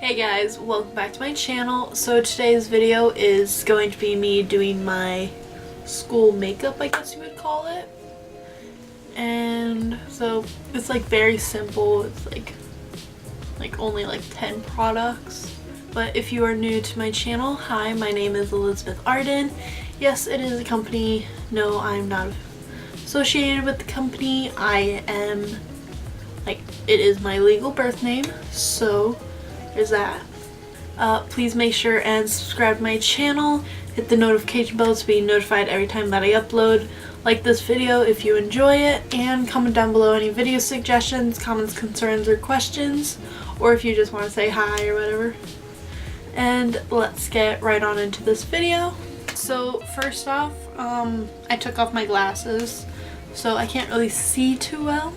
Hey guys, welcome back to my channel. So today's video is going to be me doing my school makeup, I guess you would call it. And so it's like very simple. It's like only like 10 products. But if you are new to my channel, hi, my name is Elizabeth Arden. Yes, it is a company. No, I'm not associated with the company. I am, it is my legal birth name, so there's that. Please make sure and subscribe to my channel, hit the notification bell to be notified every time that I upload. Like this video if you enjoy it, and comment down below any video suggestions, comments, concerns, or questions, or if you just want to say hi or whatever. And let's get right on into this video. So first off, I took off my glasses, so I can't really see too well,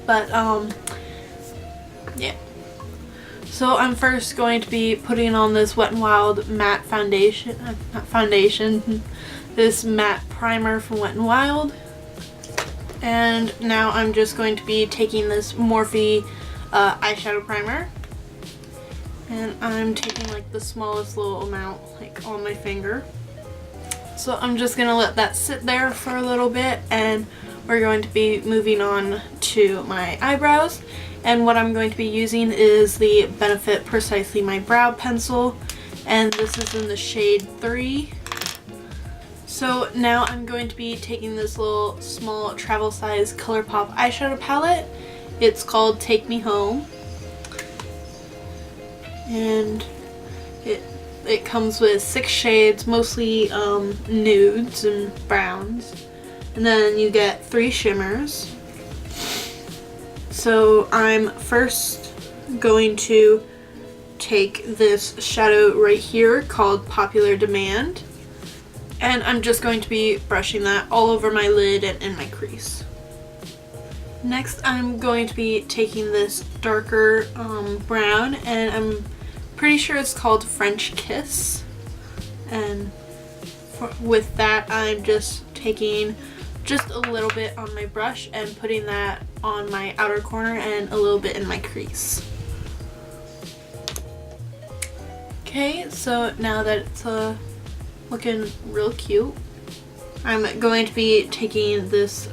but yeah. So I'm first going to be putting on this Wet n Wild matte foundation, this matte primer from Wet n Wild. And now I'm just going to be taking this Morphe eyeshadow primer. And I'm taking like the smallest little amount, like on my finger. So I'm just going to let that sit there for a little bit, and we're going to be moving on to my eyebrows. And what I'm going to be using is the Benefit Precisely My Brow Pencil, and this is in the shade 3. So now I'm going to be taking this little small travel size ColourPop eyeshadow palette. It's called Take Me Home, and it comes with 6 shades, mostly nudes and browns, and then you get 3 shimmers. So I'm first going to take this shadow right here called Popular Demand, and I'm just going to be brushing that all over my lid and in my crease. Next I'm going to be taking this darker brown, and I'm pretty sure it's called French Kiss, and with that I'm just taking just a little bit on my brush and putting that on my outer corner and a little bit in my crease. Okay, so now that it's looking real cute, I'm going to be taking this,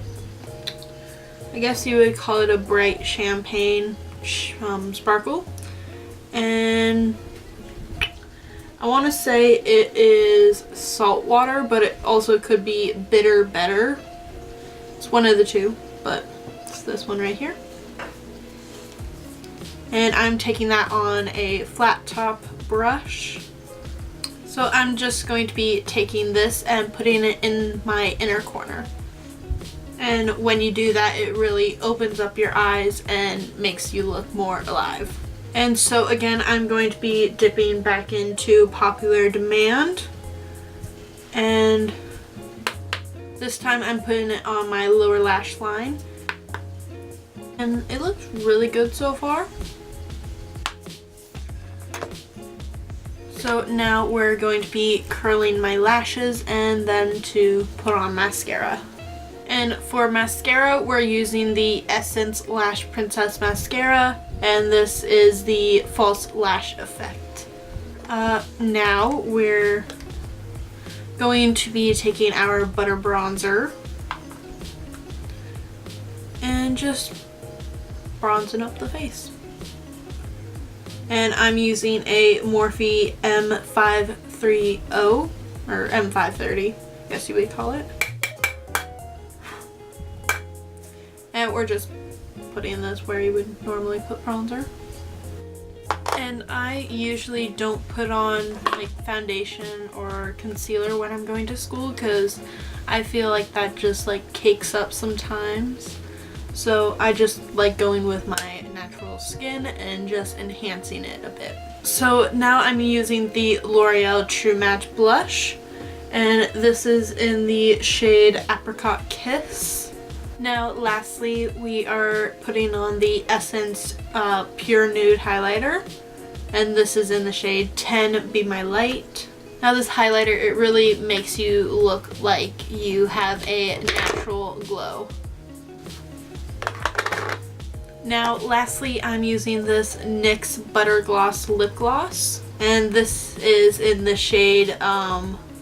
I guess you would call it a bright champagne sparkle, and I want to say it is salt water, but it also could be bitter better. It's one of the two, but it's this one right here. And I'm taking that on a flat top brush. So I'm just going to be taking this and putting it in my inner corner. And when you do that, it really opens up your eyes and makes you look more alive. And so again, I'm going to be dipping back into Popular Demand, and this time I'm putting it on my lower lash line, and it looks really good so far. So now we're going to be curling my lashes and then to put on mascara. And for mascara, we're using the Essence Lash Princess Mascara, and this is the False Lash Effect. Now we're going to be taking our butter bronzer and just bronzing up the face. And I'm using a Morphe M530 or M530, I guess you would call it. And we're just putting this where you would normally put bronzer. And I usually don't put on like foundation or concealer when I'm going to school, because I feel like that just like cakes up sometimes. So I just like going with my natural skin and just enhancing it a bit. So now I'm using the L'Oreal True Match blush, and this is in the shade Apricot Kiss. Now lastly, we are putting on the Essence Pure Nude highlighter, and this is in the shade 10 Be My Light. Now this highlighter, it really makes you look like you have a natural glow. Now lastly, I'm using this NYX Butter Gloss Lip Gloss, and this is in the shade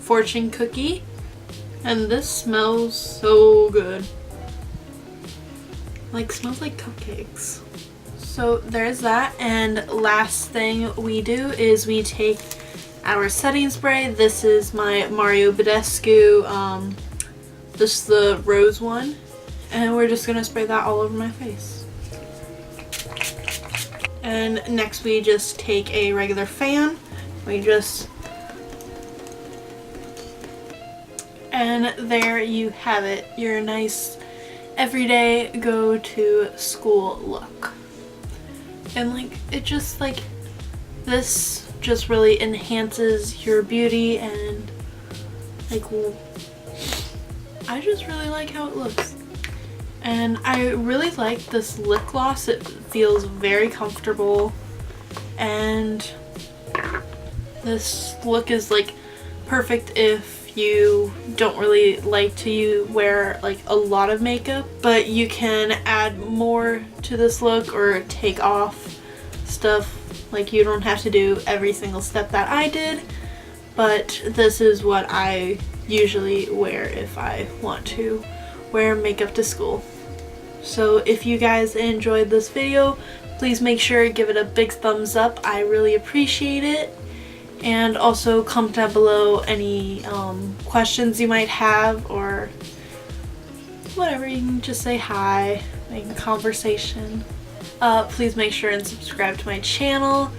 Fortune Cookie, and this smells so good. Like, smells like cupcakes. So there's that, and last thing we do is we take our setting spray. This is my Mario Badescu, this is the rose one, and we're just gonna spray that all over my face. And next we just take a regular fan, and there you have it, your nice everyday go to school look. And like, it just like, this just really enhances your beauty, and like, I just really like how it looks. And I really like this lip gloss. It feels very comfortable, and this look is like perfect if you don't really like to wear like a lot of makeup, but you can add more to this look or take off stuff. Like, you don't have to do every single step that I did, but this is what I usually wear if I want to wear makeup to school. So if you guys enjoyed this video, please make sure to give it a big thumbs up. I really appreciate it. And also comment down below any questions you might have, or whatever. You can just say hi, make a conversation. Please make sure and subscribe to my channel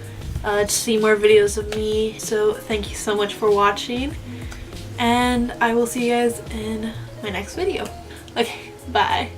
to see more videos of me. So thank you so much for watching, and I will see you guys in my next video. Okay, bye.